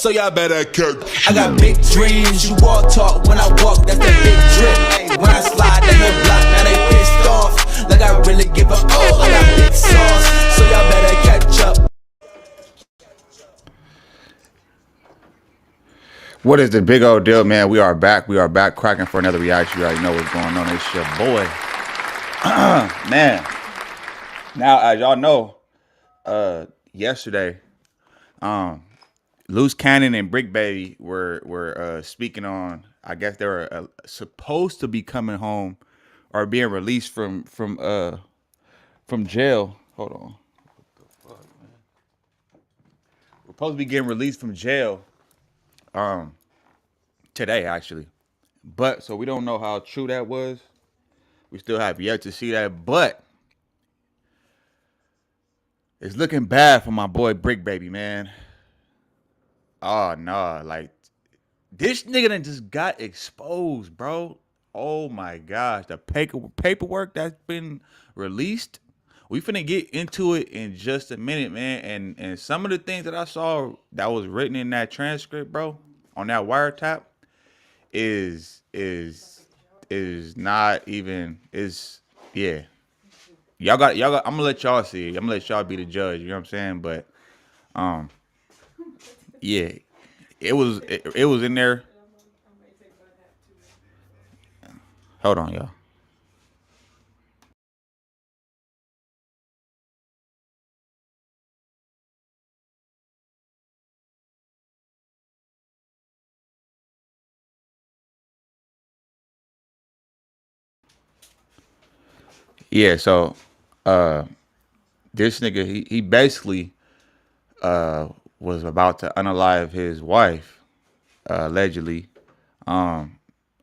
so y'all better cook. I got big dreams, you all talk when I walk, that's that big drip. Ay, when I slide down the block, now they pissed off. Like I really give a I got big sauce, so y'all better catch up. What is the big old deal, man? We are back. We are back cracking for another reaction. You already know what's going on. It's your boy. Man. Now, as y'all know, yesterday, Loose Cannon and Bricc Baby were speaking on, I guess they were supposed to be coming home or being released from jail. Hold on. What the fuck, man? We're supposed to be getting released from jail today, actually. But so we don't know how true that was. We still have yet to see that, but it's looking bad for my boy Bricc Baby, man. Oh no, like this nigga done just got exposed, bro. Oh my gosh, the paperwork that's been released. We finna get into it in just a minute, man. And some of the things that I saw that was written in that transcript, bro, on that wiretap, is not even yeah. Y'all got I'm gonna let y'all see it. I'm gonna let y'all be the judge, you know what I'm saying? But yeah. It was in there. Hold on, y'all. Yeah, so this nigga he basically was about to unalive his wife, allegedly. And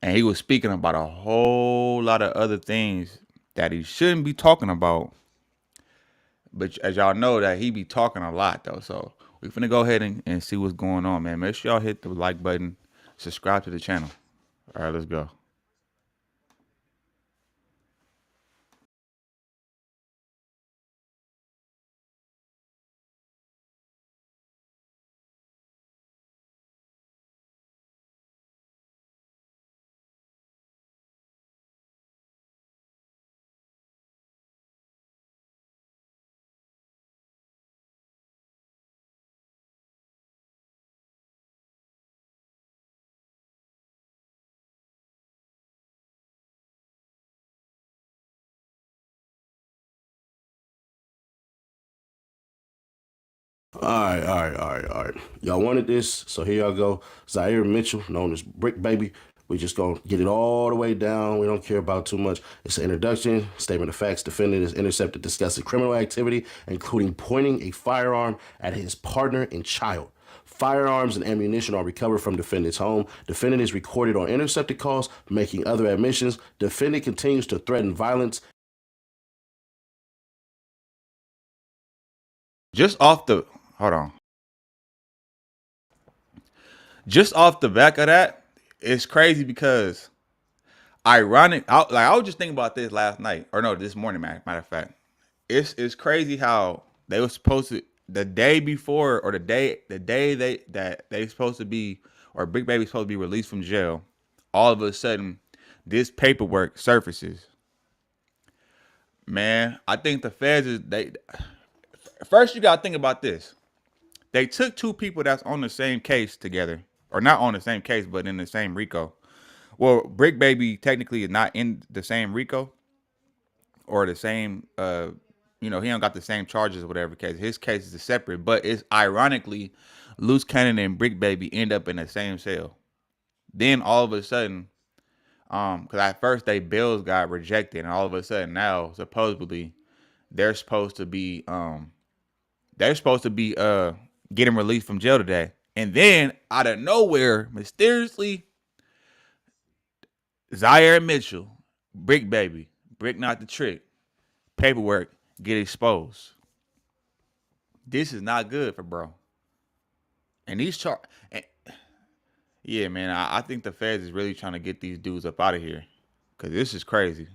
he was speaking about a whole lot of other things that he shouldn't be talking about. But as y'all know, that he be talking a lot though. So we finna go ahead and see what's going on, man. Make sure y'all hit the like button, subscribe to the channel. All right, let's go. All right. Y'all wanted this, so here y'all go. Zaire Mitchell, known as Bricc Baby. We just gonna get it all the way down. We don't care about too much. It's an introduction, statement of facts. Defendant is intercepted discussing criminal activity, including pointing a firearm at his partner and child. Firearms and ammunition are recovered from defendant's home. Defendant is recorded on intercepted calls, making other admissions. Defendant continues to threaten violence. Hold on. Just off the back of that, it's crazy because I was just thinking about this last night, or no, this morning, matter of fact. It's crazy how they were supposed to, the day before, or the day they supposed to be, or Bricc Baby's supposed to be released from jail, all of a sudden this paperwork surfaces. Man, I think the feds first you gotta think about this. They took two people that's on the same case together, or not on the same case, but in the same RICO. Well, Bricc Baby technically is not in the same RICO or the same, he don't got the same charges or whatever case. His case is separate, but it's ironically, Loose Cannon and Bricc Baby end up in the same cell. Then all of a sudden, because at first they bills got rejected, and all of a sudden now supposedly they're supposed to be getting released from jail today. And then out of nowhere, mysteriously, Zaire Mitchell, Bricc Baby, Bricc Not the Trick, paperwork get exposed. This is not good for bro. And these yeah, man, I think the feds is really trying to get these dudes up out of here, because this is crazy.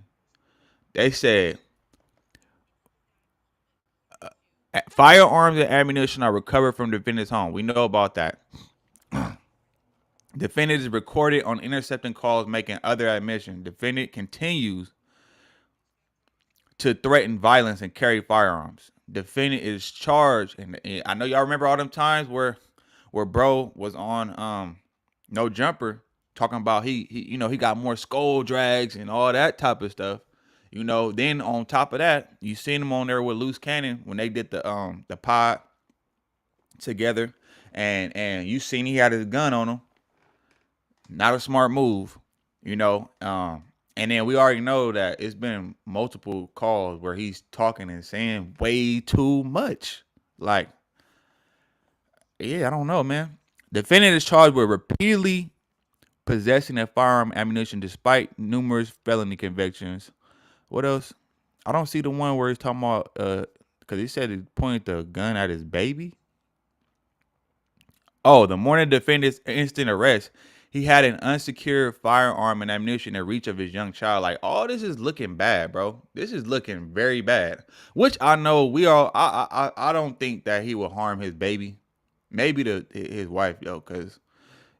They said firearms and ammunition are recovered from the defendant's home. We know about that. Defendant is recorded on intercepting calls making other admission. Defendant continues to threaten violence and carry firearms. Defendant is charged, and I know y'all remember all them times where bro was on No Jumper talking about he got more skull drags and all that type of stuff. Then on top of that, you seen him on there with Loose Cannon when they did the pod together, and you seen he had his gun on him. Not a smart move, And then we already know that it's been multiple calls where he's talking and saying way too much. Like, yeah, I don't know, man. Defendant is charged with repeatedly possessing a firearm ammunition despite numerous felony convictions. What else? I don't see the one where he's talking about because he said he pointed the gun at his baby. Oh, the morning of the defendant's instant arrest, he had an unsecured firearm and ammunition in reach of his young child. Like, all this is looking bad, bro. This is looking very bad. Which I know I don't think that he will harm his baby. Maybe his wife, because,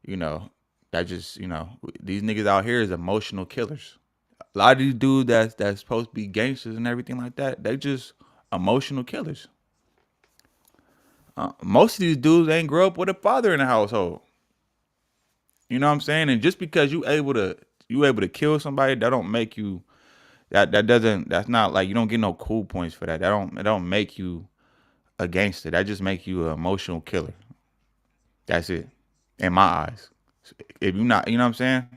that just, these niggas out here is emotional killers. A lot of these dudes that's supposed to be gangsters and everything like that, they just emotional killers. Most of these dudes ain't grow up with a father in the household. You know what I'm saying? And just because you able to kill somebody, that don't make you that's not like, you don't get no cool points for that. That don't make you a gangster. That just make you an emotional killer. That's it. In my eyes. If you not, you know what I'm saying?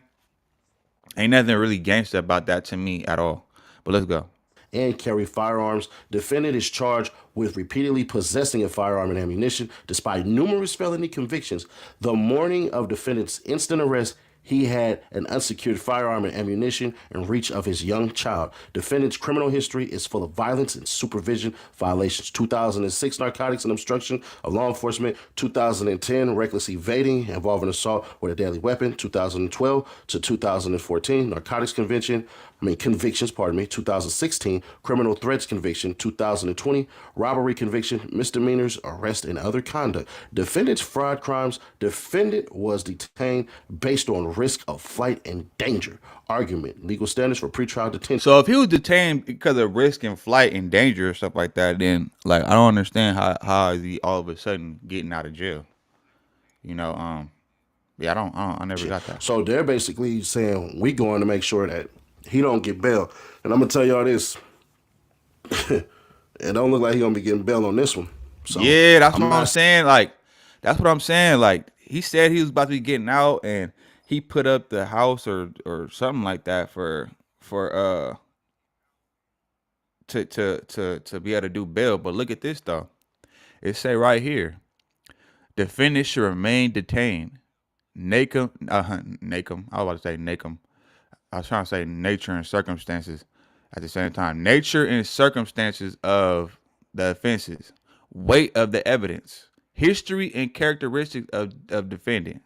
Ain't nothing really gangster about that to me at all. But let's go. And carry firearms. Defendant is charged with repeatedly possessing a firearm and ammunition despite numerous felony convictions. The morning of defendant's instant arrest, he had an unsecured firearm and ammunition in reach of his young child. Defendant's criminal history is full of violence and supervision violations. 2006, narcotics and obstruction of law enforcement. 2010, reckless evading involving assault with a deadly weapon. 2012 to 2014, narcotics convictions. 2016, criminal threats conviction. 2020, robbery conviction, misdemeanors, arrest, and other conduct. Defendant's fraud crimes. Defendant was detained based on risk of flight and danger. Argument, legal standards for pretrial detention. So if he was detained because of risk and flight and danger or stuff like that, then like I don't understand how is he all of a sudden getting out of jail? Yeah, I never got that. So they're basically saying we going to make sure that he don't get bail. And I'm gonna tell y'all this. It don't look like he gonna be getting bail on this one. So yeah, that's what I'm saying. Like, that's what I'm saying. Like, he said he was about to be getting out, and he put up the house or something like that for to be able to do bail. But look at this though. It say right here, defendant should remain detained. Nakum. I was about to say Nakum. I was trying to say nature and circumstances at the same time. Nature and circumstances of the offenses, weight of the evidence, history and characteristics of defendant,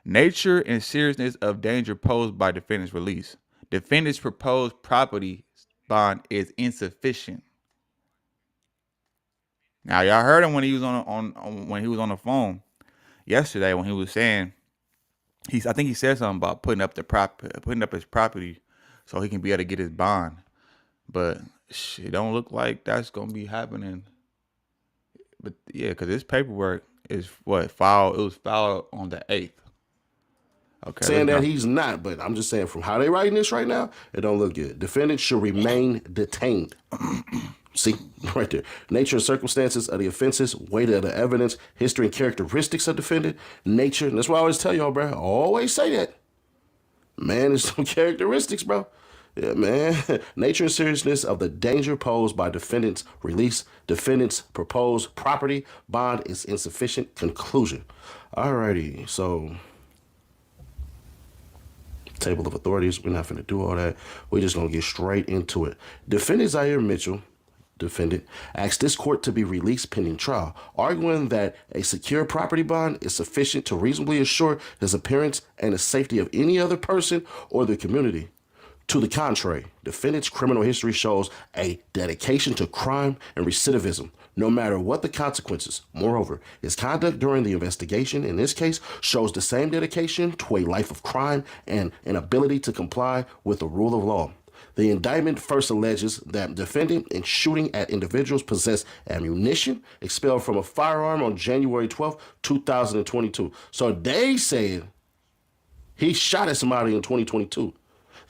nature and seriousness of danger posed by defendant's release. Defendant's proposed property bond is insufficient. Now y'all heard him when he was when he was on the phone yesterday when he was saying. I think he said something about putting up his property so he can be able to get his bond, but it don't look like that's gonna be happening. But yeah, because this paperwork is filed. It was filed on the 8th. Okay, saying that he's not, but I'm just saying from how they writing this right now, it don't look good. Defendant should remain detained. See, right there. Nature and circumstances of the offenses, weight of the evidence, history and characteristics of defendant, nature. And that's why I always tell y'all, bro. I always say that. Man, there's some characteristics, bro. Yeah, man. Nature and seriousness of the danger posed by defendant's release. Defendant's proposed property bond is insufficient. Conclusion. Alrighty, so table of authorities. We're not going to do all that. We're just going to get straight into it. Defendant Zaire Mitchell, defendant, asked this court to be released pending trial, arguing that a secure property bond is sufficient to reasonably assure his appearance and the safety of any other person or the community. To the contrary, defendant's criminal history shows a dedication to crime and recidivism, no matter what the consequences. Moreover, his conduct during the investigation in this case shows the same dedication to a life of crime and an ability to comply with the rule of law. The indictment first alleges that defendant in shooting at individuals possessed ammunition expelled from a firearm on January 12, 2022. So they said he shot at somebody in 2022.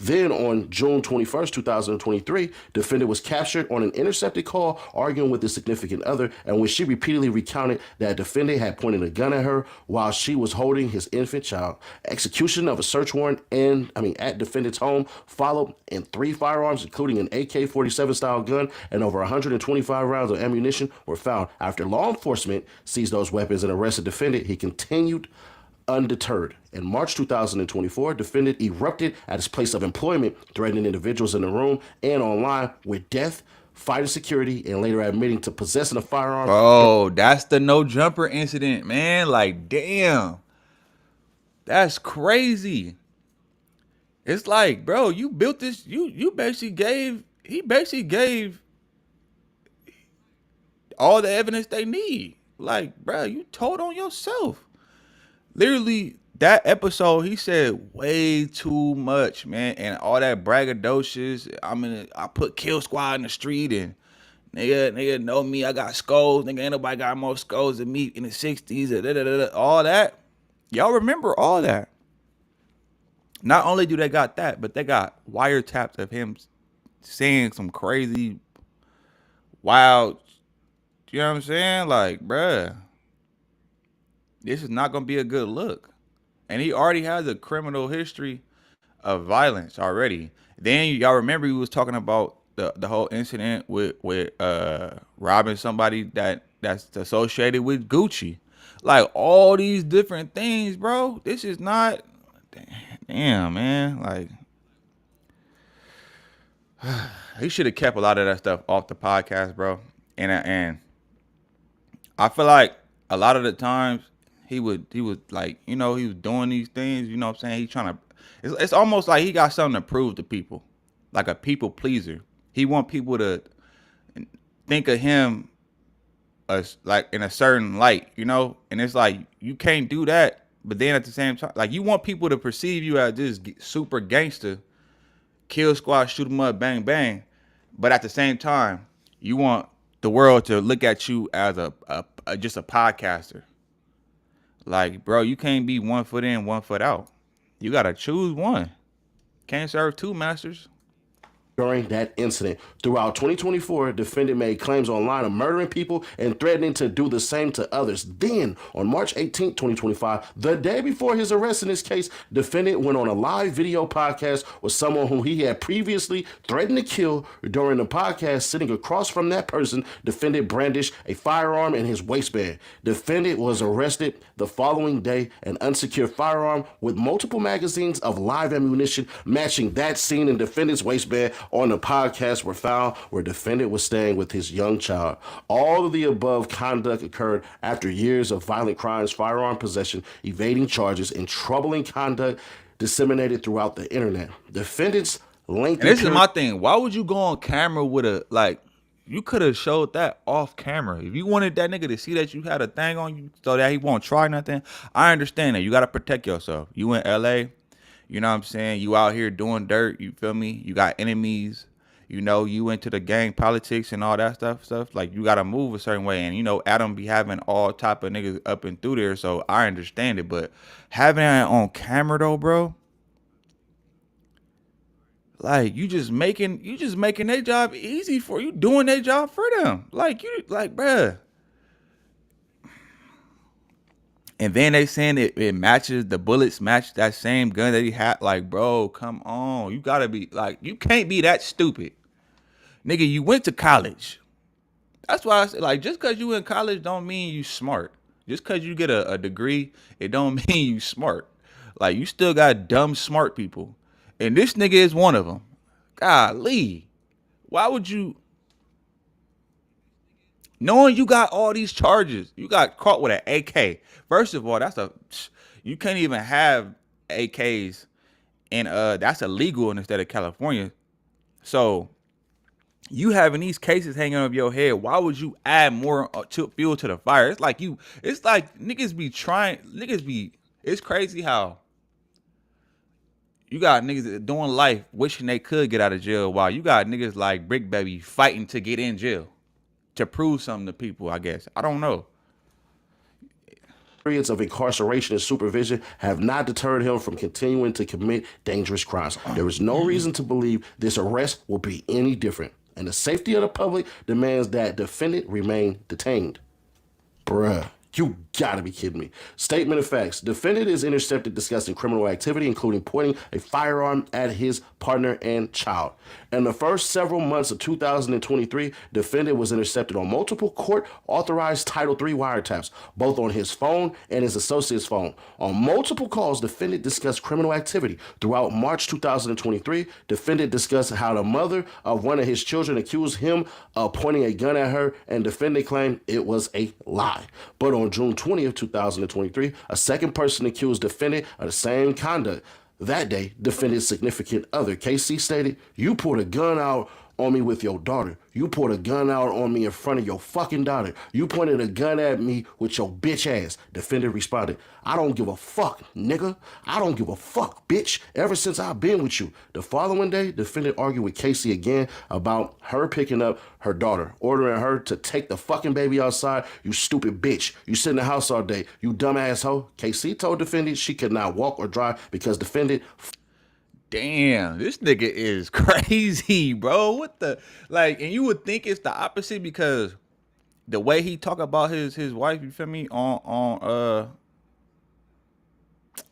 Then on June 21st, 2023, defendant was captured on an intercepted call arguing with a significant other, and when she repeatedly recounted that defendant had pointed a gun at her while she was holding his infant child. Execution of a search warrant at defendant's home followed, and 3 firearms, including an AK-47 style gun and over 125 rounds of ammunition, were found. After law enforcement seized those weapons and arrested defendant, he continued undeterred. In March 2024, defendant erupted at his place of employment, threatening individuals in the room and online with death, fighting security, and later admitting to possessing a firearm. Oh, that's the no jumper incident, man. Like, damn. That's crazy. It's like, bro, you built this, he basically gave all the evidence they need. Like, bro, you told on yourself. Literally, that episode, he said way too much, man. And all that braggadocious. I put Kill Squad in the street and nigga know me. I got skulls. Nigga, ain't nobody got more skulls than me in the 60s. All that. Y'all remember all that. Not only do they got that, but they got wiretaps of him saying some crazy, wild, you know what I'm saying? Like, bruh. This is not going to be a good look. And he already has a criminal history of violence already. Then y'all remember he was talking about the whole incident with robbing somebody that's associated with Gucci. Like all these different things, bro. This is not, damn, man. Like, he should have kept a lot of that stuff off the podcast, bro. And I feel like a lot of the times, he was like, he was doing these things, you know what I'm saying? He trying to, it's almost like he got something to prove to people, like a people pleaser. He want people to think of him as like in a certain light, and it's like, you can't do that. But then at the same time, like you want people to perceive you as this super gangster, kill squad, shoot 'em up, bang, bang. But at the same time, you want the world to look at you as just a podcaster. Like, bro, you can't be 1 foot in, 1 foot out. You got to choose one. Can't serve 2 masters. During that incident. Throughout 2024, defendant made claims online of murdering people and threatening to do the same to others. Then, on March 18, 2025, the day before his arrest in this case, defendant went on a live video podcast with someone whom he had previously threatened to kill. During the podcast, sitting across from that person, defendant brandished a firearm in his waistband. Defendant was arrested the following day. An unsecured firearm with multiple magazines of live ammunition matching that seen in defendant's waistband on the podcast were found where defendant was staying with his young child. All of the above conduct occurred after years of violent crimes, firearm possession, evading charges, and troubling conduct disseminated throughout the internet. Defendant's lengthy... And this is my thing. Why would you go on camera with you could have showed that off camera. If you wanted that nigga to see that you had a thing on you so that he won't try nothing, I understand that. You got to protect yourself. You in LA... You know what I'm saying? You out here doing dirt, you feel me? You got enemies, you into the gang politics and all that stuff. Like, you got to move a certain way. And, Adam be having all type of niggas up and through there, so I understand it. But having that on camera, though, bro, like, you just making their job easy for you, doing their job for them. Bruh. And then they saying it matches, the bullets match that same gun that he had. Like, bro, come on. You gotta be, like, you can't be that stupid. Nigga, you went to college. That's why I say, like, just because you in college don't mean you smart. Just because you get a degree, it don't mean you smart. Like, you still got dumb smart people. And this nigga is one of them. Golly. Why would you... Knowing you got all these charges, you got caught with an AK. First of all, you can't even have AKs and that's illegal in the state of California. So you having these cases hanging over your head, why would you add more fuel to the fire? It's like niggas be, it's crazy how you got niggas that doing life wishing they could get out of jail, while you got niggas like Bricc Baby fighting to get in jail to prove something to people, I guess. I don't know. Periods of incarceration and supervision have not deterred him from continuing to commit dangerous crimes. There is no reason to believe this arrest will be any different, and the safety of the public demands that defendant remain detained. Bruh. You gotta be kidding me. Statement of facts. Defendant is intercepted discussing criminal activity, including pointing a firearm at his partner and child. In the first several months of 2023, defendant was intercepted on multiple court-authorized Title III wiretaps, both on his phone and his associate's phone. On multiple calls, defendant discussed criminal activity. Throughout March 2023, defendant discussed how the mother of one of his children accused him of pointing a gun at her, and defendant claimed it was a lie. But on June 20th, 2023, a second person accused defendant of the same conduct. That day, defendant's significant other, KC, stated, "You pulled a gun out on me with your daughter. You pulled a gun out on me in front of your fucking daughter. You pointed a gun at me with your bitch ass." Defendant responded, "I don't give a fuck, nigga. I don't give a fuck, bitch, ever since I've been with you." The following day, defendant argued with Casey again about her picking up her daughter, ordering her to take the fucking baby outside. "You stupid bitch. You sit in the house all day. You dumb asshole." Casey told defendant she could not walk or drive because defendant... Damn, this nigga is crazy, bro. What the, like, and you would think it's the opposite, because the way he talk about his wife, you feel me,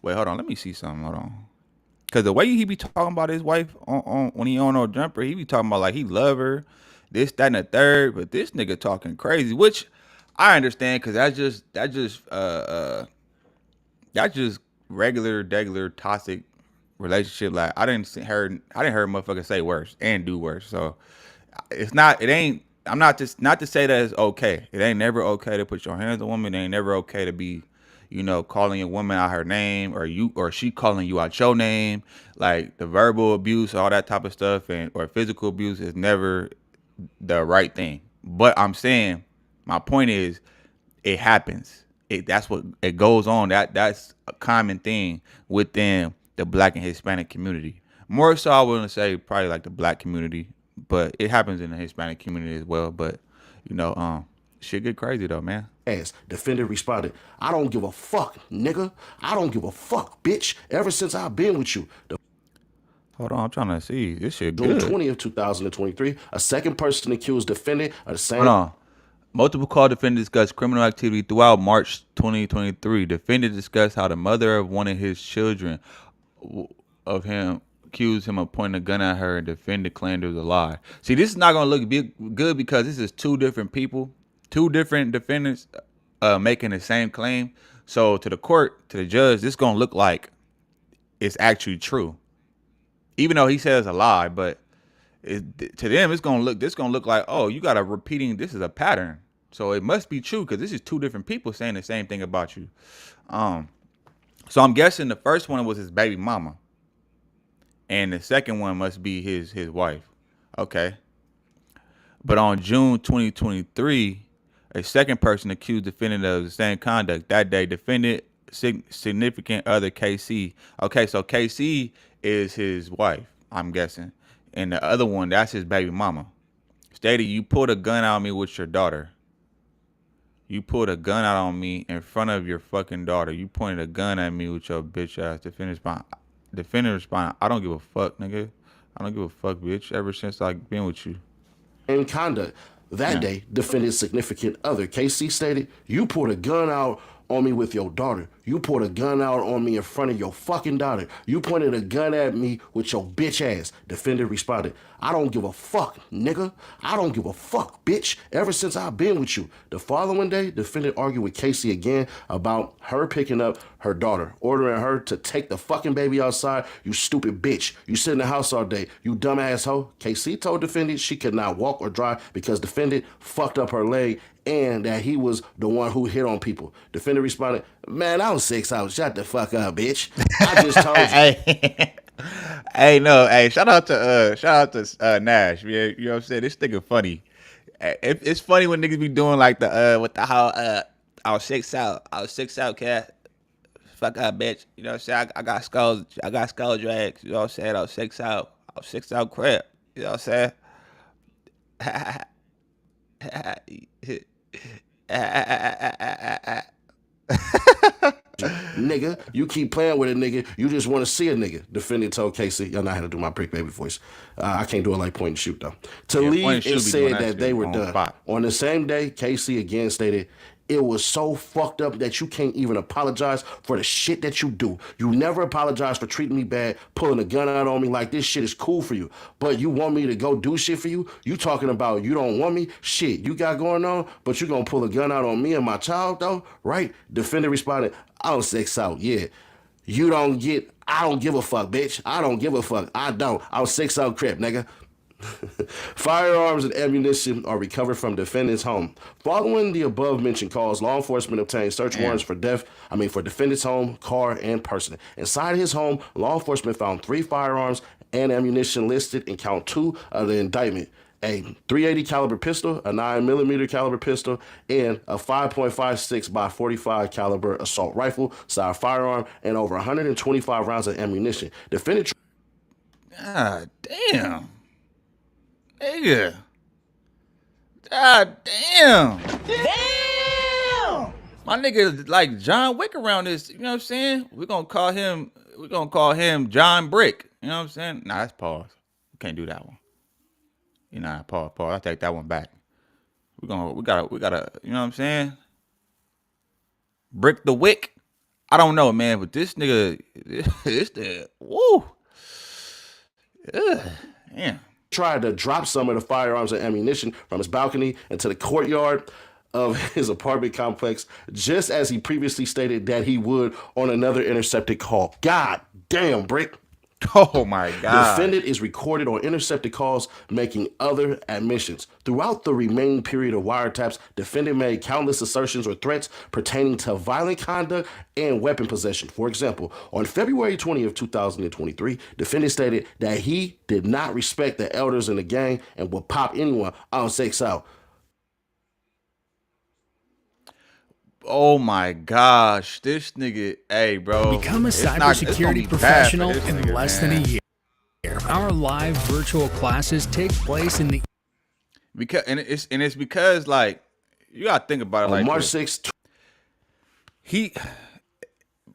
wait, hold on, let me see something, hold on. Cause the way he be talking about his wife on when he on no jumper, he be talking about like he love her, this, that, and the third, but this nigga talking crazy, which I understand, cause that's just regular toxic relationship. Like I didn't hear motherfuckers say worse and do worse. So I'm not to say that it's okay. It ain't never okay to put your hands on a woman. It ain't never okay to be, calling a woman out her name, or she calling you out your name. Like the verbal abuse, all that type of stuff, or physical abuse is never the right thing. But I'm saying, my point is, it happens. That's what it goes on. That's a common thing within the Black and Hispanic community. More so, I wouldn't say probably like the Black community, but it happens in the Hispanic community as well. But shit get crazy though, man. As defendant responded, "I don't give a fuck, nigga. I don't give a fuck, bitch, ever since I've been with you." Hold on, I'm trying to see this shit. June 20th, 2023, a second person accused defendant of the same... Hold on. Multiple call defendant discussed criminal activity throughout March 2023. Defendant discussed how the mother of one of his children of him accused him of pointing a gun at her, and defendant claimed it was a lie. See, this is not going to look good, because this is two different people, two different defendants making the same claim. So to the court, to the judge, this is going to look like it's actually true, even though he says a lie. But to them, this gonna look like, oh, you got a repeating. This is a pattern, so it must be true, because this is two different people saying the same thing about you. So I'm guessing the first one was his baby mama, and the second one must be his wife. Okay. But on June 2023, a second person accused defendant of the same conduct. That day, defendant significant other KC. Okay, so KC is his wife, I'm guessing. And the other one, that's his baby mama. Stated, "You pulled a gun out on me with your daughter. You pulled a gun out on me in front of your fucking daughter. You pointed a gun at me with your bitch ass." Defendant responded, "I don't give a fuck, nigga. I don't give a fuck, bitch, ever since I've been with you." In conduct. That day, defendant's significant other, KC, stated, "You pulled a gun out on me with your daughter. You pulled a gun out on me in front of your fucking daughter. You pointed a gun at me with your bitch ass." Defendant responded, "I don't give a fuck, nigga. I don't give a fuck, bitch, ever since I've been with you." The following day, defendant argued with Casey again about her picking up her daughter, ordering her to take the fucking baby outside. "You stupid bitch. You sit in the house all day. You dumb asshole." Casey told defendant she could not walk or drive because defendant fucked up her leg, and that he was the one who hit on people. Defendant responded, "Man, I was 6 hours. Shut the fuck up, bitch. I just told you." Hey, no, hey, shout out to Nash. Yeah, you know what I'm saying? This nigga funny. It's funny when niggas be doing like the with the how I was 6 out, cat. Fuck out, bitch. You know what I'm saying? I got skull drags. You know what I'm saying? I was 6 out. I was 6 out crap. You know what I'm saying? Nigga, you keep playing with a nigga. You just want to see a nigga. Defendant told Casey, y'all know how to do my Bricc baby voice. I can't do it like point and shoot though. To Yeah, point leave and shoot and be doing said that that they shit were on done. spot. On the same day, Casey again stated, it was so fucked up that you can't even apologize for the shit that you do. You never apologize for treating me bad, pulling a gun out on me like this shit is cool for you. But you want me to go do shit for you? You talking about you don't want me? Shit, you got going on, but you gonna pull a gun out on me and my child though? Right? Defender responded, I don't 6 out, yeah. I don't give a fuck, bitch. I don't give a fuck. I don't. I was 6 out crip, nigga. Firearms and ammunition are recovered from defendant's home. Following the above-mentioned calls, law enforcement obtained search warrants for defendant's home, car, and person. Inside his home, law enforcement found 3 firearms and ammunition listed in count 2 of the indictment. A .380 caliber pistol, a 9mm caliber pistol, and a 5.56 by 45 caliber assault rifle style firearm, and over 125 rounds of ammunition. Defendant. God damn. Nigga. God damn. Damn. My nigga like John Wick around this, you know what I'm saying? We're gonna call him John Bricc. You know what I'm saying? Nah, that's pause. We can't do that one. You know, pause. I take that one back. We gotta, you know what I'm saying? Bricc the Wick. I don't know, man, but this nigga, this the woo. Ugh, damn. Tried to drop some of the firearms and ammunition from his balcony into the courtyard of his apartment complex, just as he previously stated that he would on another intercepted call. God damn, Bricc. Oh my God. Defendant is recorded on intercepted calls making other admissions. Throughout the remaining period of wiretaps, defendant made countless assertions or threats pertaining to violent conduct and weapon possession. For example, on February 20th, 2023, defendant stated that he did not respect the elders in the gang and would pop anyone on 6 out. Oh my gosh, this nigga, hey bro. Become a it's cybersecurity be professional bad for this in nigga, less man. than a year. Our live virtual classes take place in the It's because like you gotta think about it On like March this. 6th,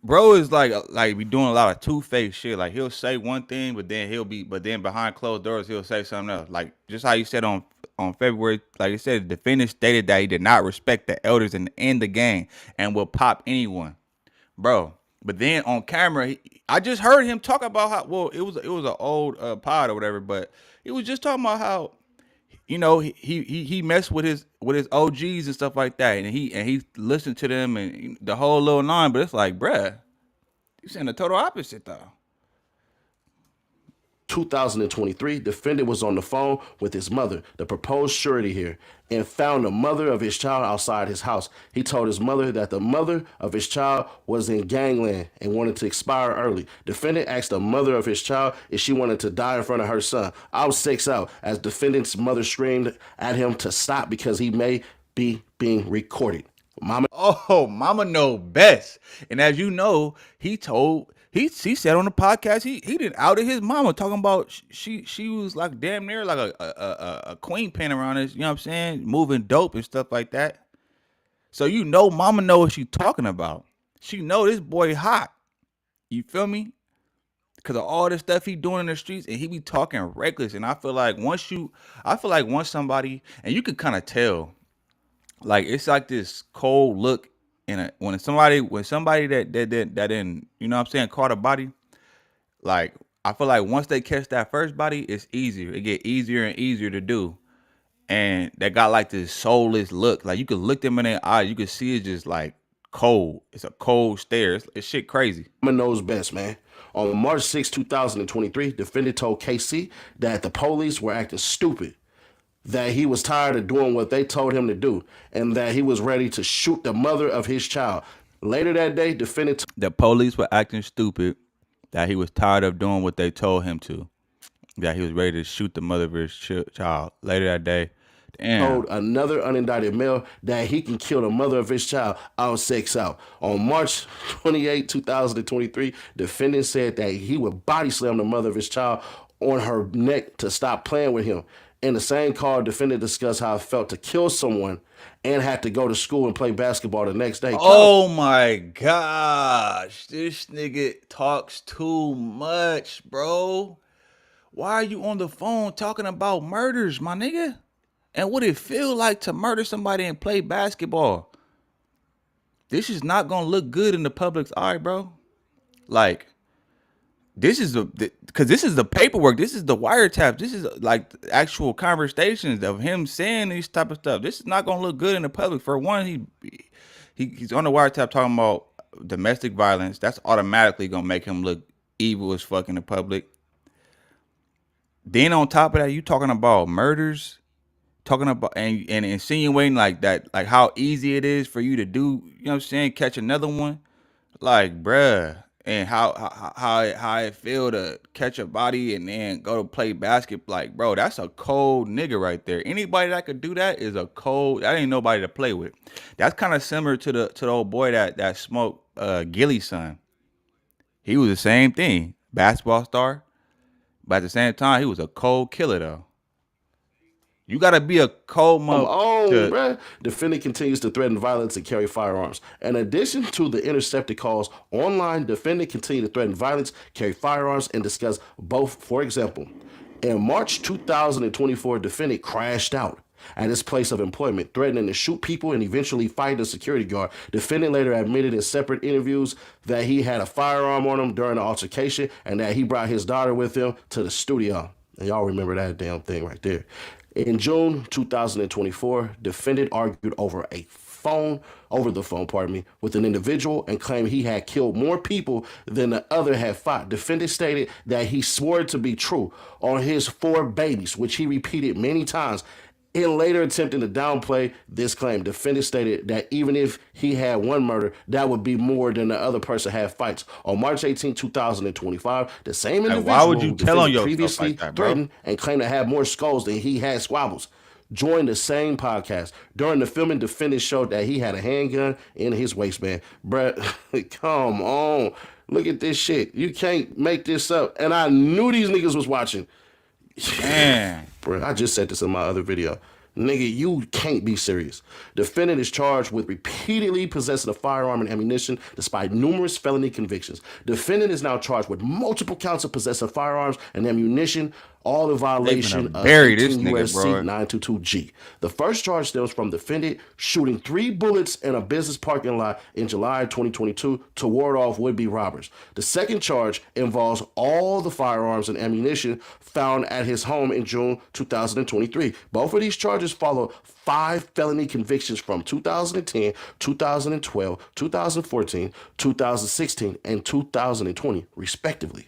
Bro is like be doing a lot of two-faced shit. Like he'll say one thing, but then behind closed doors he'll say something else. Like just how you said on February, like you said, the defendant stated that he did not respect the elders in the gang and will pop anyone, bro. But then on camera, I just heard him talk about how it was an old pod or whatever, but he was just talking about how he messed with his OGs and stuff like that, and he listened to them and the whole little nine. But it's like, bruh, you saying the total opposite though. 2023, defendant was on the phone with his mother, the proposed surety here, and found the mother of his child outside his house. He told his mother that the mother of his child was in gangland and wanted to expire early. Defendant asked the mother of his child if she wanted to die in front of her son. I was 6 out as defendant's mother screamed at him to stop because he may be being recorded. Mama know best. And as you know, he said on the podcast he didn't outed his mama, talking about she was like damn near like a queen pin around this, you know what I'm saying, moving dope and stuff like that. So mama know what she talking about. She know this boy hot. You feel me? Because of all the stuff he doing in the streets, and he be talking reckless. And I feel like once somebody, and you can kind of tell, like it's like this cold look when somebody that didn't, you know what I'm saying, caught a body. Like I feel like once they catch that first body, it's easier. It get easier and easier to do. And they got like this soulless look. Like you could look them in their eye, you could see it's just like cold. It's a cold stare. It's shit crazy. Mama knows best, man. On March 6, 2023, defendant told KC that the police were acting stupid, that he was tired of doing what they told him to do, and that he was ready to shoot the mother of his child. Later that day, defendant the police were acting stupid, that he was tired of doing what they told him to, that he was ready to shoot the mother of his child. Later that day, told damn. another unindicted male that he can kill the mother of his child on sex out. On March 28, 2023, defendant said that he would body slam the mother of his child on her neck to stop playing with him. In the same call, defendant discussed how it felt to kill someone and had to go to school and play basketball the next day. Oh my gosh, this nigga talks too much, bro. Why are you on the phone talking about murders, my nigga? And what it feel like to murder somebody and play basketball? This is not gonna look good in the public's eye, bro. Like, this is because this is the paperwork. This is the wiretap. This is like actual conversations of him saying these type of stuff. This is not gonna look good in the public. For one, he's on the wiretap talking about domestic violence. That's automatically gonna make him look evil as fuck in the public. Then on top of that, you talking about murders, talking about and insinuating like that, like how easy it is for you to do. You know what I'm saying? Catch another one, like bruh. And how it feel to catch a body and then go to play basketball. Like, bro, that's a cold nigga right there. Anybody that could do that is a cold. That ain't nobody to play with. That's kind of similar to the old boy that smoked Gilly's son. He was the same thing, basketball star, but at the same time, he was a cold killer though. You gotta be a cold mother. Bruh. Defendant continues to threaten violence and carry firearms. In addition to the intercepted calls online, defendant continued to threaten violence, carry firearms, and discuss both. For example, in March 2024, defendant crashed out at his place of employment, threatening to shoot people and eventually fight a security guard. Defendant later admitted in separate interviews that he had a firearm on him during the altercation and that he brought his daughter with him to the studio. And y'all remember that damn thing right there. In June 2024, defendant argued over the phone, with an individual and claimed he had killed more people than the other had fought. Defendant stated that he swore to be true on his 4 babies, which he repeated many times. In later attempting to downplay this claim, defendant stated that even if he had one murder, that would be more than the other person had fights. On March 18, 2025, the same individual why would you tell on yourself previously like that, bro? threatened and claimed to have more skulls than he had squabbles joined the same podcast. During the filming, defendant showed that he had a handgun in his waistband. Bruh, come on. Look at this shit. You can't make this up. And I knew these niggas was watching. Man. Bro, I just said this in my other video. Nigga, you can't be serious. Defendant is charged with repeatedly possessing a firearm and ammunition despite numerous felony convictions. Defendant is now charged with multiple counts of possessing firearms and ammunition, all in violation of 18 U.S.C. 922G. The first charge stems from defendant shooting 3 bullets in a business parking lot in July 2022 to ward off would-be robbers. The second charge involves all the firearms and ammunition found at his home in June 2023. Both of these charges follow 5 felony convictions from 2010, 2012, 2014, 2016, and 2020, respectively.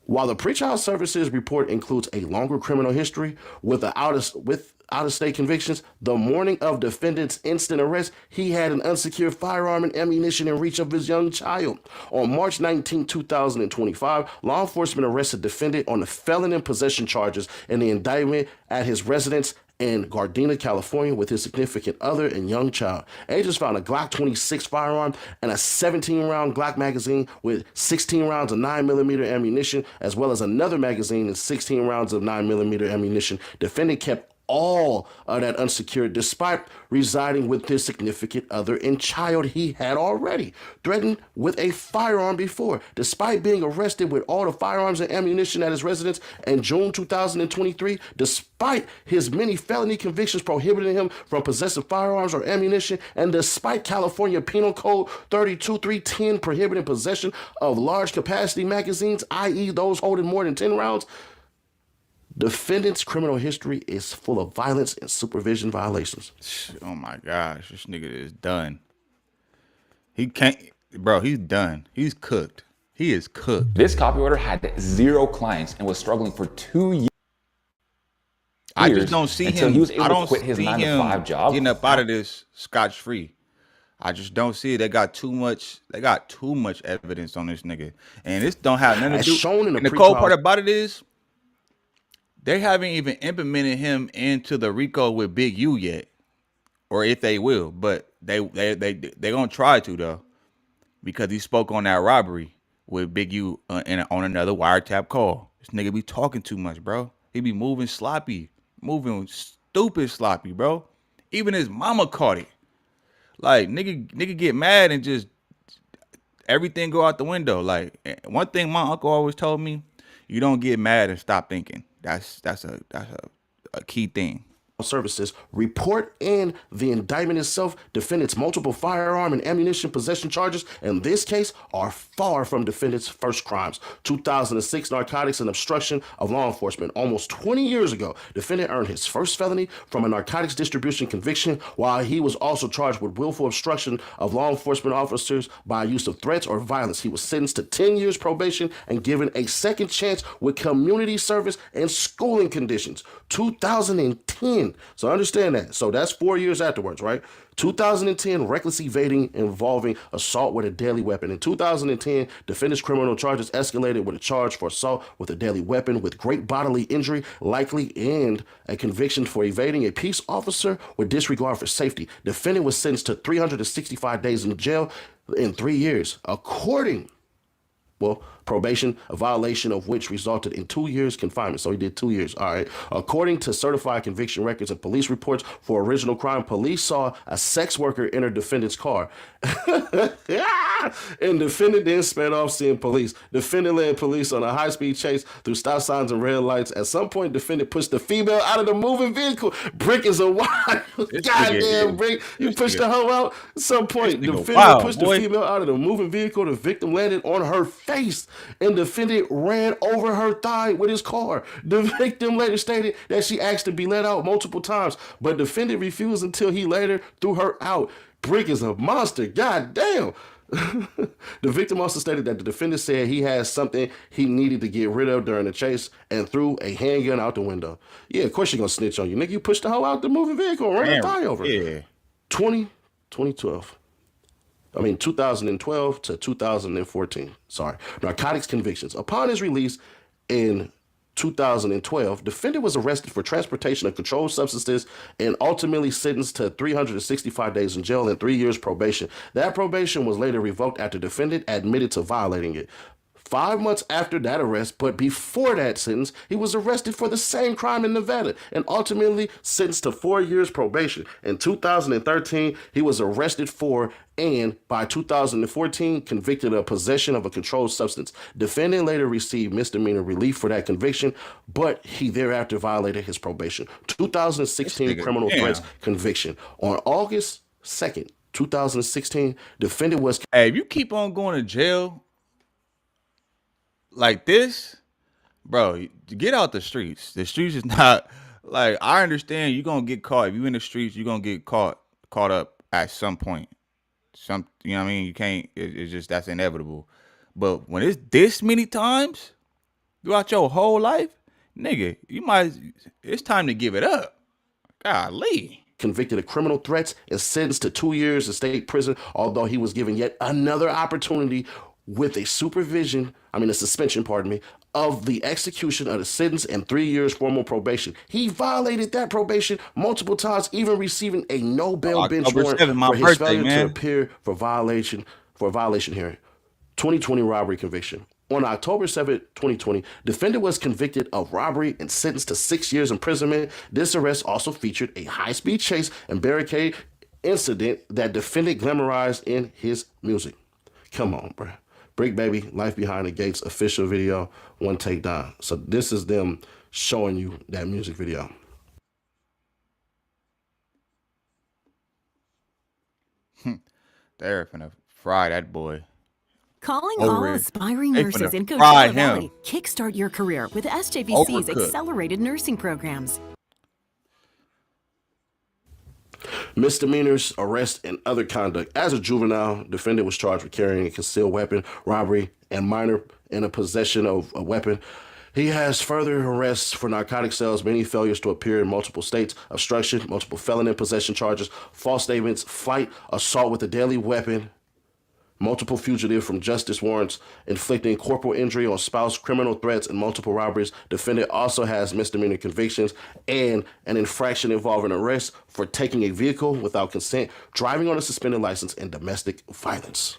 While the pretrial services report includes a longer criminal history with out-of-state convictions, the morning of defendant's instant arrest, he had an unsecured firearm and ammunition in reach of his young child. On March 19, 2025, law enforcement arrested defendant on the felon in possession charges in the indictment at his residence in Gardena, California, with his significant other and young child. Agents found a Glock 26 firearm and a 17-round Glock magazine with 16 rounds of 9mm ammunition, as well as another magazine and 16 rounds of 9mm ammunition. Defendant kept all of that unsecured despite residing with his significant other and child he had already threatened with a firearm before. Despite being arrested with all the firearms and ammunition at his residence in June 2023, despite his many felony convictions prohibiting him from possessing firearms or ammunition, and despite California Penal Code 32310 prohibiting possession of large capacity magazines, i.e. those holding more than 10 rounds, defendant's criminal history is full of violence and supervision violations. Oh my gosh, this nigga is done. He can't, bro, he's done. He's cooked. He is cooked. This copy order had 0 clients and was struggling for 2 years. I just don't see until him. he was able I don't to quit his see 9 to 5 job. getting up out of this scotch free. I just don't see it. They got too much. They got too much evidence on this nigga, and this don't have nothing to As do. shown in the And the cold pretrial- part about it is, they haven't even implemented him into the RICO with Big U yet, or if they will. But they gonna try to though, because he spoke on that robbery with Big U on another wiretap call. This nigga be talking too much, bro. He be moving sloppy, moving stupid sloppy, bro. Even his mama caught it. Like nigga get mad and just everything go out the window. Like one thing my uncle always told me, you don't get mad and stop thinking. That's a key thing. Services report in the indictment itself, defendant's multiple firearm and ammunition possession charges in this case are far from defendant's first crimes. 2006 narcotics and obstruction of law enforcement. Almost 20 years ago, defendant earned his first felony from a narcotics distribution conviction, while he was also charged with willful obstruction of law enforcement officers by use of threats or violence. He was sentenced to 10 years probation and given a second chance with community service and schooling conditions. 2010. So understand that. So that's 4 years afterwards, right? 2010, reckless evading involving assault with a deadly weapon. In 2010, defendant's criminal charges escalated with a charge for assault with a deadly weapon with great bodily injury likely, and a conviction for evading a peace officer with disregard for safety. Defendant was sentenced to 365 days in jail in 3 years. Probation, a violation of which resulted in 2 years confinement. So he did 2 years. All right. According to certified conviction records and police reports for original crime, police saw a sex worker enter defendant's car. And defendant then sped off seeing police. Defendant led police on a high-speed chase through stop signs and red lights. At some point, defendant pushed the female out of the moving vehicle. Bricc is a wild. Goddamn, Bricc. You pushed the hoe out. At some point, defendant pushed the female out of the moving vehicle. The victim landed on her face, and defendant ran over her thigh with his car. The victim later stated that she asked to be let out multiple times, but defendant refused until he later threw her out. Bricc is a monster. God damn. The victim also stated that the defendant said he had something he needed to get rid of during the chase and threw a handgun out the window. Yeah, of course you're going to snitch on you. Nigga, you pushed the hoe out the moving vehicle and ran her thigh over. Yeah. 2012 to 2014. Sorry. Narcotics convictions. Upon his release in 2012, defendant was arrested for transportation of controlled substances and ultimately sentenced to 365 days in jail and 3 years probation. That probation was later revoked after defendant admitted to violating it. 5 months after that arrest, but before that sentence, he was arrested for the same crime in Nevada and ultimately sentenced to 4 years probation. In 2013, he was arrested for and by 2014 convicted of possession of a controlled substance. Defendant later received misdemeanor relief for that conviction, but he thereafter violated his probation. 2016 criminal threats conviction. On August 2nd, 2016, defendant was... Hey, if you keep on going to jail like this, bro, get out the streets. The streets is not, like, I understand you're gonna get caught. If you in the streets, you're gonna get caught up at some point. You know what I mean? You can't, it's just, that's inevitable. But when it's this many times throughout your whole life, nigga, it's time to give it up. Golly. Convicted of criminal threats and sentenced to 2 years in state prison, although he was given yet another opportunity with a suspension, of the execution of the sentence and 3 years formal probation. He violated that probation multiple times, even receiving a no bail bench warrant for his failure to appear for a violation hearing. 2020 robbery conviction. On October 7, 2020, defendant was convicted of robbery and sentenced to 6 years imprisonment. This arrest also featured a high-speed chase and barricade incident that defendant glamorized in his music. Come on, bro. Bricc Baby, Life Behind the Gates official video, one take down. So this is them showing you that music video. They're finna fry that boy. Calling all aspiring nurses in Coachella Coachella Valley. Kickstart your career with SJVC's accelerated nursing programs. Misdemeanors, arrest, and other conduct. As a juvenile, defendant was charged with carrying a concealed weapon, robbery, and minor in a possession of a weapon. He has further arrests for narcotic sales, many failures to appear in multiple states, obstruction, multiple felon in possession charges, false statements, flight, assault with a deadly weapon, multiple fugitive from justice warrants, inflicting corporal injury on spouse, criminal threats, and multiple robberies. Defendant also has misdemeanor convictions and an infraction involving arrest for taking a vehicle without consent, driving on a suspended license, and domestic violence.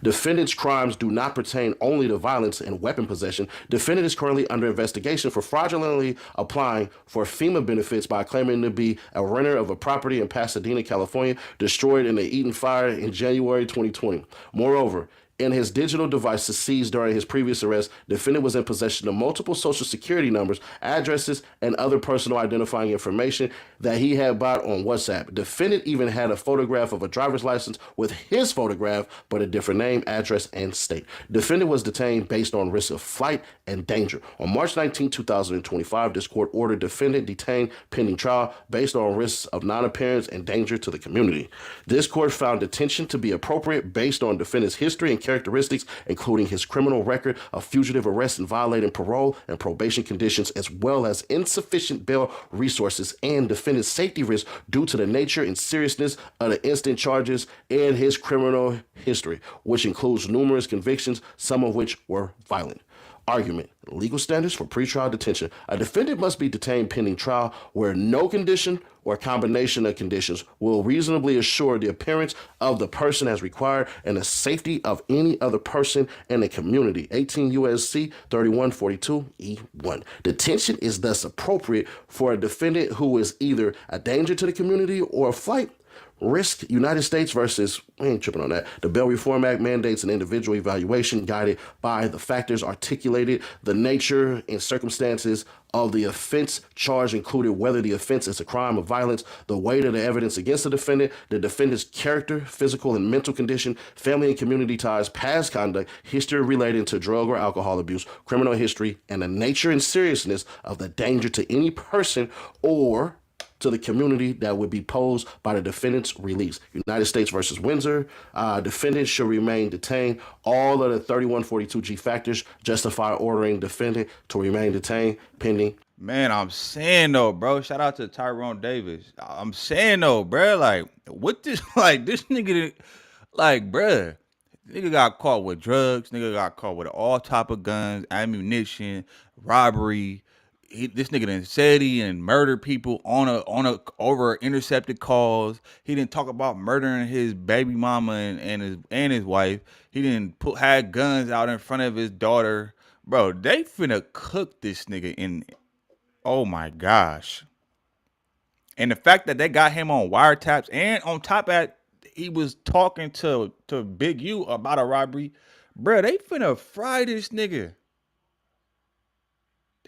Defendant's crimes do not pertain only to violence and weapon possession. Defendant is currently under investigation for fraudulently applying for FEMA benefits by claiming to be a renter of a property in Pasadena, California, destroyed in the Eaton fire in January 2020. Moreover, in his digital devices seized during his previous arrest, defendant was in possession of multiple social security numbers, addresses, and other personal identifying information that he had bought on WhatsApp. Defendant even had a photograph of a driver's license with his photograph, but a different name, address, and state. Defendant was detained based on risk of flight and danger. On March 19, 2025, this court ordered defendant detained pending trial based on risks of non-appearance and danger to the community. This court found detention to be appropriate based on defendant's history and characteristics, including his criminal record of fugitive arrest and violating parole and probation conditions, as well as insufficient bail resources and defendant's safety risk due to the nature and seriousness of the instant charges and his criminal history, which includes numerous convictions, some of which were violent. Argument. Legal standards for pretrial detention. A defendant must be detained pending trial where no condition or combination of conditions will reasonably assure the appearance of the person as required and the safety of any other person in the community. 18 U.S.C. 3142E1. Detention is thus appropriate for a defendant who is either a danger to the community or a flight risk. United States versus, we ain't tripping on that. The Bail Reform Act mandates an individual evaluation guided by the factors articulated, the nature and circumstances of the offense charged, including whether the offense is a crime of violence, the weight of the evidence against the defendant's character, physical and mental condition, family and community ties, past conduct, history relating to drug or alcohol abuse, criminal history, and the nature and seriousness of the danger to any person or to the community that would be posed by the defendant's release. United States versus Windsor. Defendant should remain detained. All of the 3142G factors justify ordering defendant to remain detained pending. Man, I'm saying though, bro. Shout out to Tyrone Davis. I'm saying though, bro. Like, what this? Like, this nigga, like, bro. Nigga got caught with drugs. Nigga got caught with all type of guns, ammunition, robbery. This nigga done said he and murdered people over intercepted calls. He didn't talk about murdering his baby mama and his wife. He didn't had guns out in front of his daughter. Bro, they finna cook this nigga in. Oh my gosh. And the fact that they got him on wiretaps and on top of that, he was talking to Big U about a robbery. Bro, they finna fry this nigga.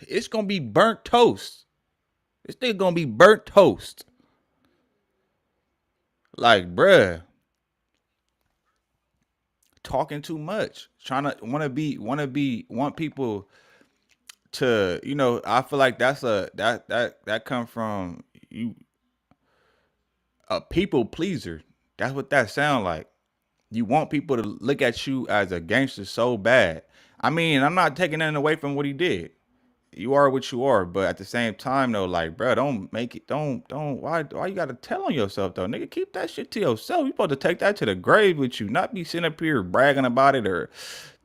It's gonna be burnt toast. This thing gonna be burnt toast. Like, bruh, talking too much, trying to want people to, you know. I feel like that come from you, a people pleaser. That's what that sound like. You want people to look at you as a gangster so bad. I mean, I'm not taking anything away from what he did. You are what you are, but at the same time though, like, bro, don't why you gotta tell on yourself though, nigga? Keep that shit to yourself. You supposed to take that to the grave with you, not be sitting up here bragging about it or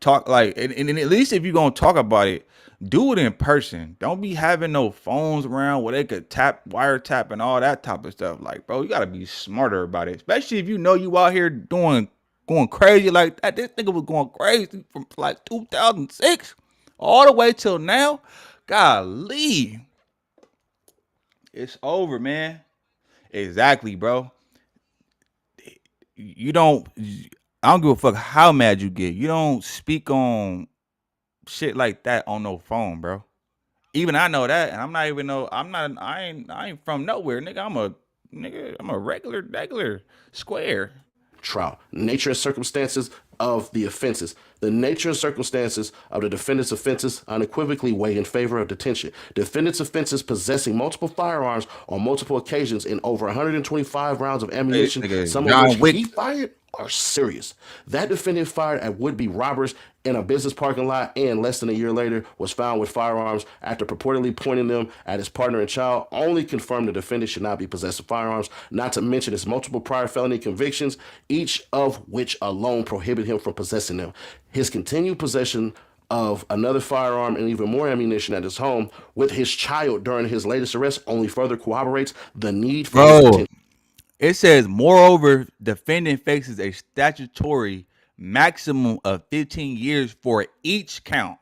talk like. And at least if you gonna talk about it, do it in person. Don't be having no phones around where they could wiretap and all that type of stuff. Like, bro, you gotta be smarter about it, especially if you know you out here going crazy like that. This nigga was going crazy from like 2006 all the way till now. Golly, it's over, man. Exactly, bro. I don't give a fuck how mad you get. You don't speak on shit like that on no phone, bro. Even I know that, and I ain't from nowhere, nigga. I'm a regular square. Trial. Nature and circumstances of the offenses. The nature and circumstances of the defendant's offenses unequivocally weigh in favor of detention. Defendant's offenses possessing multiple firearms on multiple occasions and over 125 rounds of ammunition, some of which he fired, are serious. That defendant fired at would-be robbers in a business parking lot, and less than a year later was found with firearms after purportedly pointing them at his partner and child, only confirmed the defendant should not be possessed of firearms, not to mention his multiple prior felony convictions, each of which alone prohibit him from possessing them. His continued possession of another firearm and even more ammunition at his home with his child during his latest arrest only further corroborates the need for his attention. It says, moreover, defendant faces a statutory maximum of 15 years for each count.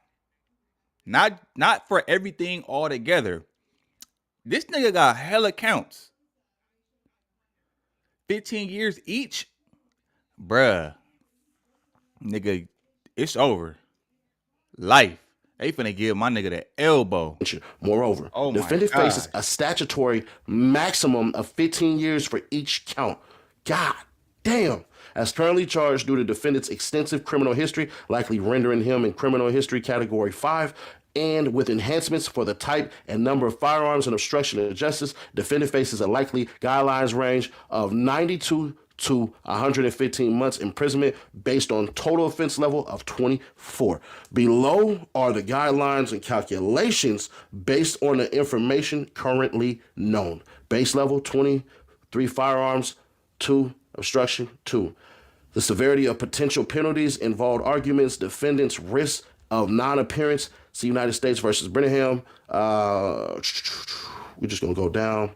Not for everything all together. This nigga got hella counts. 15 years each? Bruh. Nigga, it's over. Life. They finna give my nigga the elbow. Moreover, defendant faces a statutory maximum of 15 years for each count. God damn. As currently charged due to defendant's extensive criminal history, likely rendering him in criminal history category 5, and with enhancements for the type and number of firearms and obstruction of justice, defendant faces a likely guidelines range of 92 to 115 months imprisonment based on total offense level of 24. Below are the guidelines and calculations based on the information currently known. Base level 23 firearms, 2 obstruction, 2. The severity of potential penalties, involved arguments, defendant's risk of non-appearance. See United States versus Brenham. We're just gonna go down.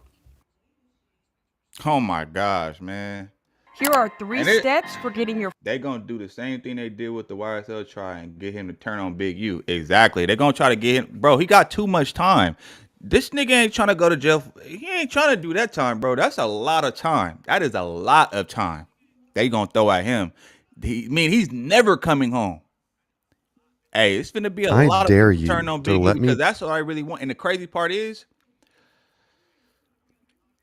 Oh my gosh, man. Here are 3 steps for getting your... They gonna do the same thing they did with the YSL try and get him to turn on Big U. Exactly. They gonna try to get him. Bro, he got too much time. This nigga ain't trying to go to jail. He ain't trying to do that time, bro. That's a lot of time. That is a lot of time. They gonna throw at him. He's never coming home. Hey, it's gonna be a lot of turn on Big U because that's what I really want. And the crazy part is,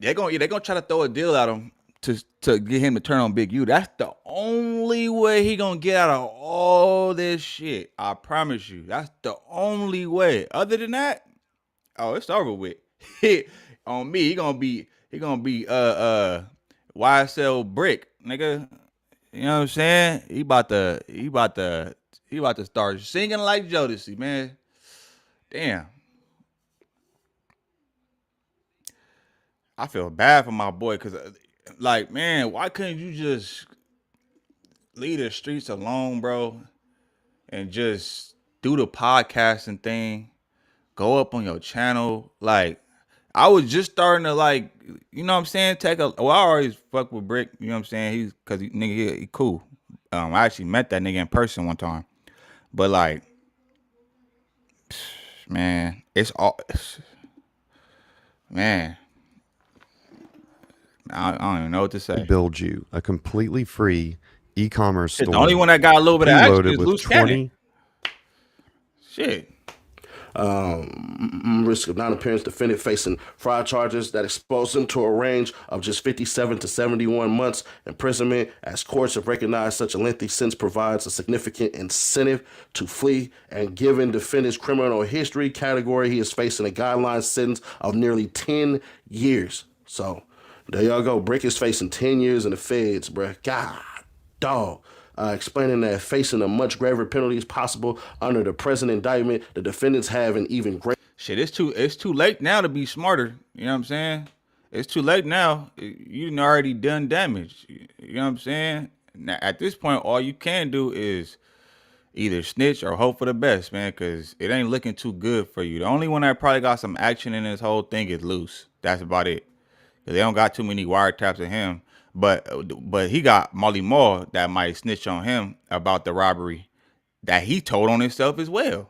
they're gonna try to throw a deal at him to get him to turn on Big U. That's the only way he gonna get out of all this shit. I promise you. That's the only way. Other than that, oh, it's over with. On me, he gonna be YSL Bricc, nigga. You know what I'm saying? He about to start singing like Jodeci, man. Damn. I feel bad for my boy because, like, man, why couldn't you just leave the streets alone, bro, and just do the podcasting thing, go up on your channel? Like, I was just starting to, like, you know what I'm saying, I always fuck with Bricc, you know what I'm saying, he cool. I actually met that nigga in person one time. But, like, man, it's all, man, I don't even know what to say. Build you a completely free e-commerce store. The only one that got a little bit of action is Loose Cannon. Shit. Risk of non-appearance, defendant facing fraud charges that expose him to a range of just 57 to 71 months imprisonment, as courts have recognized such a lengthy sentence provides a significant incentive to flee, and given defendant's criminal history category, he is facing a guideline sentence of nearly 10 years. So there y'all go. Bricc is facing 10 years in the feds, bruh. God, dog. Explaining that facing a much graver penalty is possible under the present indictment, the defendants have an even greater... Shit, it's too late now to be smarter. You know what I'm saying? It's too late now. You already done damage. You know what I'm saying? Now, at this point, all you can do is either snitch or hope for the best, man, because it ain't looking too good for you. The only one that probably got some action in this whole thing is Loose. That's about it. They don't got too many wiretaps of him. But he got Molly Moore that might snitch on him about the robbery that he told on himself as well.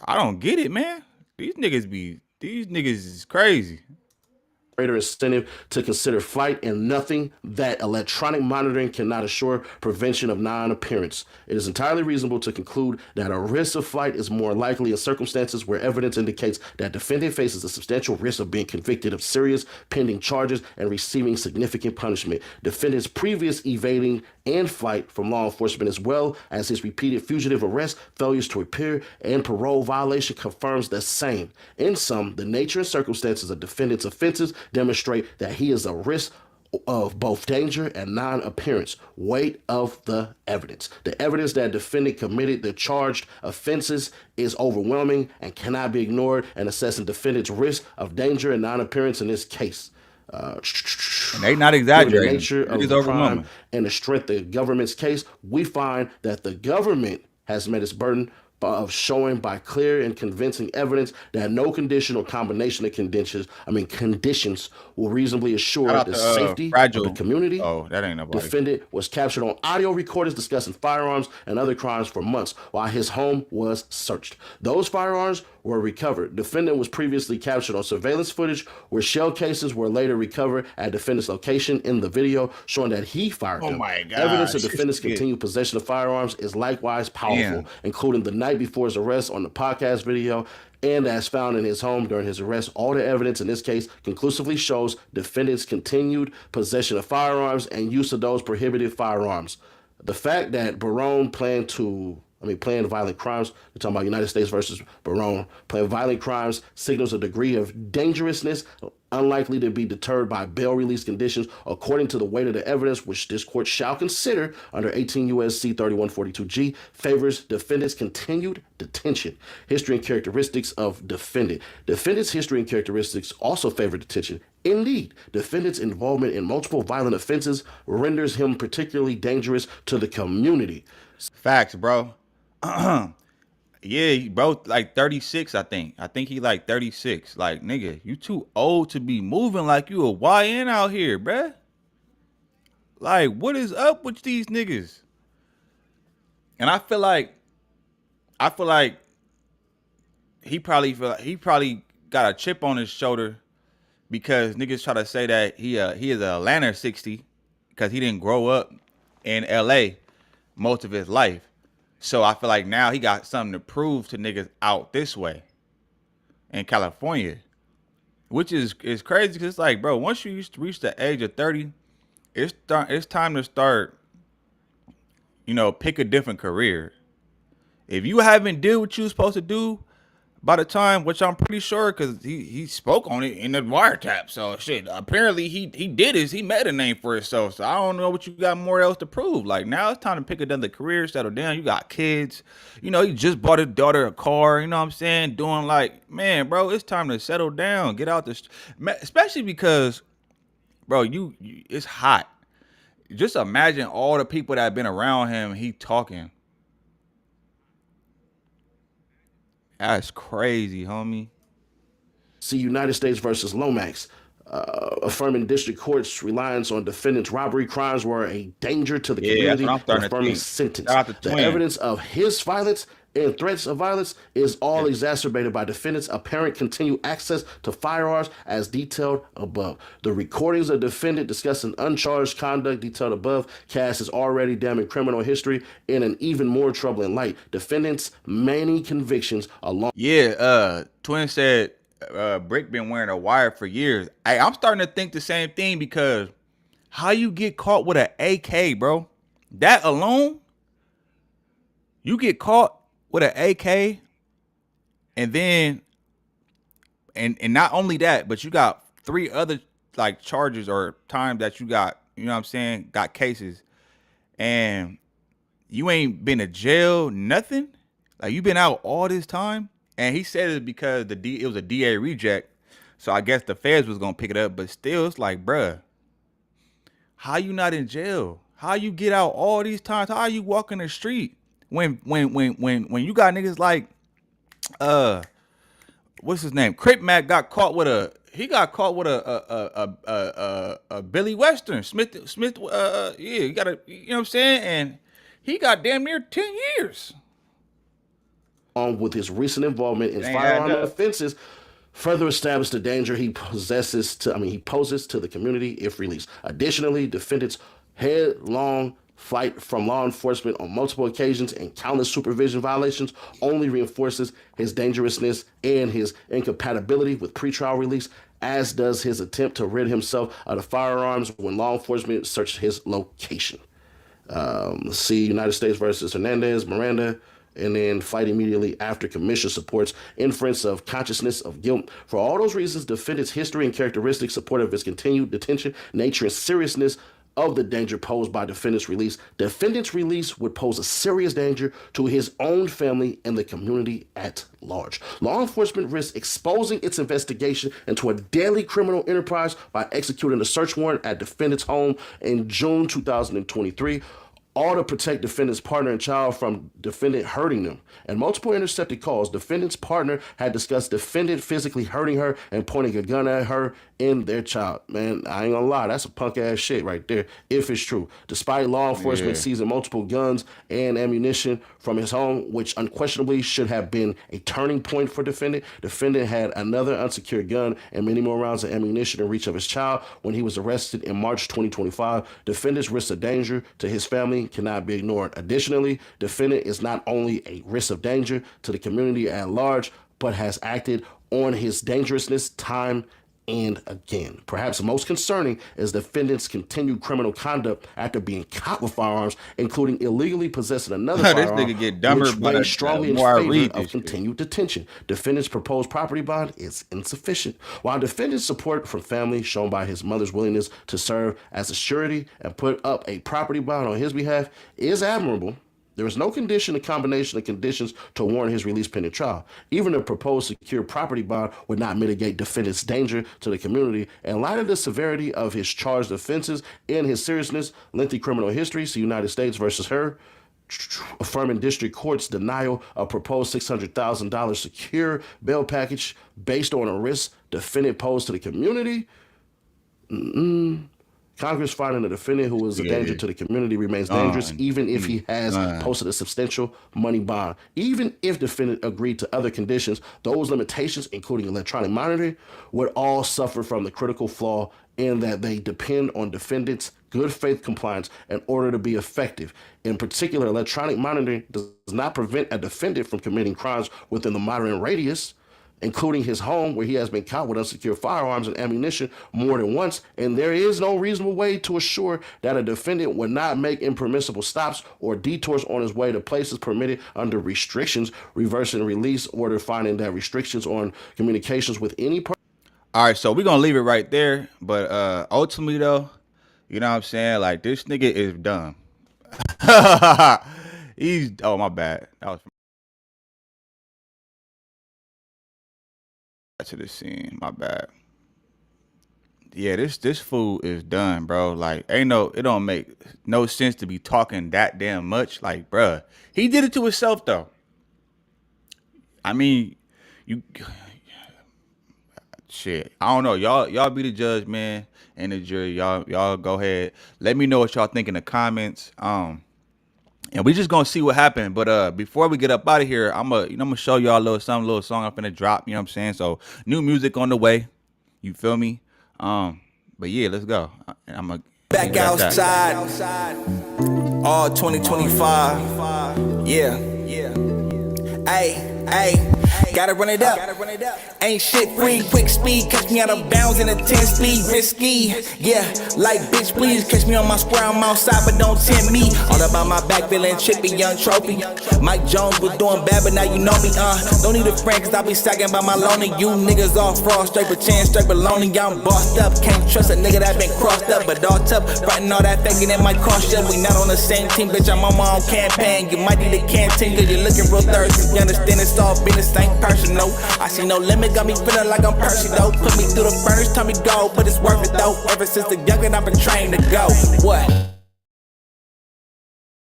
I don't get it, man. These niggas is crazy. Greater incentive to consider flight, and nothing that electronic monitoring cannot assure prevention of non-appearance. It is entirely reasonable to conclude that a risk of flight is more likely in circumstances where evidence indicates that defendant faces a substantial risk of being convicted of serious pending charges and receiving significant punishment. Defendant's previous evading and flight from law enforcement, as well as his repeated fugitive arrest, failures to appear, and parole violation confirms the same. In sum, the nature and circumstances of defendant's offenses demonstrate that he is a risk of both danger and non-appearance. Weight of the evidence. The evidence that defendant committed the charged offenses is overwhelming and cannot be ignored in assessing defendant's risk of danger and non-appearance in this case. And they not exaggerating. Given the nature of the crime and the strength of the government's case, we find that the government has met its burden of showing by clear and convincing evidence that no condition or combination of conditions will reasonably assure the safety of the community. Oh, that ain't nobody. Defendant was captured on audio recordings discussing firearms and other crimes for months while his home was searched. Those firearms were recovered. Defendant was previously captured on surveillance footage where shell cases were later recovered at defendant's location in the video showing that he fired them. My God. Evidence of defendant's continued possession of firearms is likewise powerful, including the night before his arrest on the podcast video and as found in his home during his arrest. All the evidence in this case conclusively shows defendant's continued possession of firearms and use of those prohibited firearms. The fact that Barone planned violent crimes, we're talking about United States versus Barone, planned violent crimes signals a degree of dangerousness unlikely to be deterred by bail release conditions according to the weight of the evidence, which this court shall consider under 18 U.S.C. 3142G, favors defendant's continued detention. History and characteristics of defendant. Defendant's history and characteristics also favor detention. Indeed, defendant's involvement in multiple violent offenses renders him particularly dangerous to the community. Facts, bro. Yeah, bro, like 36, I think. I think he like 36. Like, nigga, you too old to be moving like you a YN out here, bruh. Like, what is up with these niggas? And I feel like he probably got a chip on his shoulder because niggas try to say that he is a Atlanta 60 because he didn't grow up in LA most of his life. So I feel like now he got something to prove to niggas out this way in California, which is crazy because it's like, bro, once you reach the age of 30, it's time to start, pick a different career. If you haven't did what you was supposed to do by the time, which I'm pretty sure because he spoke on it in the wiretap. So shit, apparently he made a name for himself. So I don't know what you got more else to prove. Like now it's time to pick another career, settle down. You got kids, he just bought his daughter a car, you know what I'm saying? Doing like, man, bro, it's time to settle down, get out this, especially because, bro, it's hot. Just imagine all the people that have been around him, he talking. That's crazy, homie. See United States versus Lomax. Affirming district court's reliance on defendant's robbery crimes were a danger to the community. Affirming sentence. The evidence of his violence and threats of violence is all exacerbated by defendant's apparent continued access to firearms as detailed above. The recordings of defendant discussing uncharged conduct detailed above cast his already damning criminal history in an even more troubling light. Defendant's many convictions along. Twin said Bricc been wearing a wire for years. Hey, I'm starting to think the same thing because how you get caught with an AK, bro? That alone, you get caught with an AK, and then, and not only that, but you got 3 other like charges or times that you got, got cases, and you ain't been to jail, nothing. Like you been out all this time, and he said it because it was a DA reject, so I guess the feds was gonna pick it up, but still, it's like, bruh, how you not in jail? How you get out all these times? How you walking the street? When you got niggas like what's his name? Crip Mac got caught with a Billy Western Smith he got a, you know what I'm saying? And he got damn near 10 years. With his recent involvement in firearm offenses, further establish the danger he poses to the community if released. Additionally, defendant's headlong flight from law enforcement on multiple occasions and countless supervision violations only reinforces his dangerousness and his incompatibility with pretrial release, as does his attempt to rid himself of the firearms when law enforcement searched his location. See United States versus Hernandez, Miranda. and then fight immediately after commission supports inference of consciousness of guilt. For all those reasons, defendant's history and characteristics support of his continued detention, nature, and seriousness of the danger posed by defendant's release. Defendant's release would pose a serious danger to his own family and the community at large. Law enforcement risks exposing its investigation into a deadly criminal enterprise by executing a search warrant at defendant's home in June 2023. All to protect defendant's partner and child from defendant hurting them. In multiple intercepted calls, defendant's partner had discussed defendant physically hurting her and pointing a gun at her and their child. Man, I ain't gonna lie, that's a punk ass shit right there, if it's true. Despite law enforcement seizing multiple guns and ammunition from his home, which unquestionably should have been a turning point for defendant had another unsecured gun and many more rounds of ammunition in reach of his child when he was arrested in March 2025. Defendant's risk of danger to his family cannot be ignored. Additionally, defendant is not only a risk of danger to the community at large, but has acted on his dangerousness time and again. Perhaps most concerning is defendant's continued criminal conduct after being caught with firearms, including illegally possessing another firearm, this nigga get dumber, which weighs strongly in favor of continued detention. Defendant's proposed property bond is insufficient. While defendant's support from family, shown by his mother's willingness to serve as a surety and put up a property bond on his behalf, is admirable, there is no condition, a combination of conditions to warrant his release pending trial. Even a proposed secure property bond would not mitigate defendant's danger to the community. In light of the severity of his charged offenses and his seriousness, lengthy criminal history, see United States versus her, affirming district court's denial of proposed $600,000 secure bail package based on a risk defendant posed to the community. Congress finding a defendant who is a danger to the community remains dangerous even if he has posted a substantial money bond. Even if defendant agreed to other conditions, those limitations, including electronic monitoring, would all suffer from the critical flaw in that they depend on defendant's good faith compliance in order to be effective. In particular, electronic monitoring does not prevent a defendant from committing crimes within the monitoring radius, including his home, where he has been caught with unsecured firearms and ammunition more than once, and there is no reasonable way to assure that a defendant would not make impermissible stops or detours on his way to places permitted under restrictions, reversing release order finding that restrictions on communications with any person. All right, so we're going to leave it right there, but ultimately, though, you know what I'm saying? Like, this nigga is dumb. Oh, my bad. That was to the scene, my bad. Yeah, this fool is done, bro. Like, it don't make no sense to be talking that damn much. Like, bruh, he did it to himself, though. I mean, shit, I don't know. Y'all be the judge, man, and the jury. Y'all go ahead. Let me know what y'all think in the comments. And we just gonna see what happened. But before we get up out of here, I'm gonna show y'all a little song I'm finna drop. You know what I'm saying? So new music on the way. You feel me? But yeah, let's go. I'm gonna back outside. All 2025. Yeah. Hey. Gotta run it up. Ain't shit free, quick speed. Catch me out of bounds in a 10-speed, risky. Yeah, like bitch, please catch me on my square. I'm outside, but don't tempt me. All about my back, feeling chippy, young trophy. Mike Jones was doing bad, but now you know me. Don't need a friend, cause I be sagging by my lonely. You niggas all fraud, straight pretend, straight baloney. I'm bossed up, can't trust a nigga that been crossed up, but all tough. Fighting all that faking in my cost shit. We not on the same team, bitch. I'm on my own campaign. You might need a canteen, cause you're looking real thirsty. You understand it's all business, ain't personal. I see no limit, got me feeling like I'm Percy though. Put me through the furnace, tell me go, but it's worth it though. Ever since the youngin', I've been trained to go. What?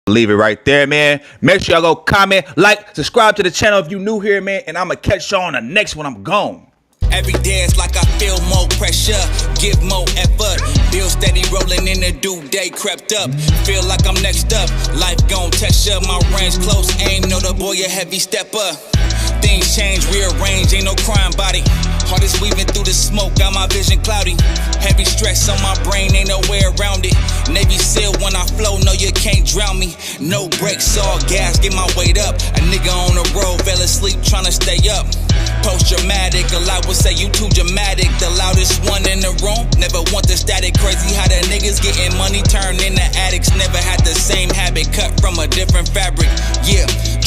Leave it right there, man. Make sure y'all go comment, like, subscribe to the channel if you new here, man. And I'm gonna catch y'all on the next one. I'm gone. Every day it's like I feel more pressure, give more effort. Bill steady rolling in the due day crept up. Feel like I'm next up, life gon' test ya. My range close, aim, know the boy a heavy stepper. Things change, rearrange, ain't no crime body. Heart is weaving through the smoke, got my vision cloudy. Heavy stress on my brain, ain't no way around it. Navy SEAL when I flow, no you can't drown me. No brakes, all gas, get my weight up. A nigga on the road, fell asleep tryna stay up. Post-dramatic, a lot would say you too dramatic. The loudest one in the room, never want the static. Crazy how the niggas getting money turned into addicts. Never had the same habit, cut from a different fabric, yeah.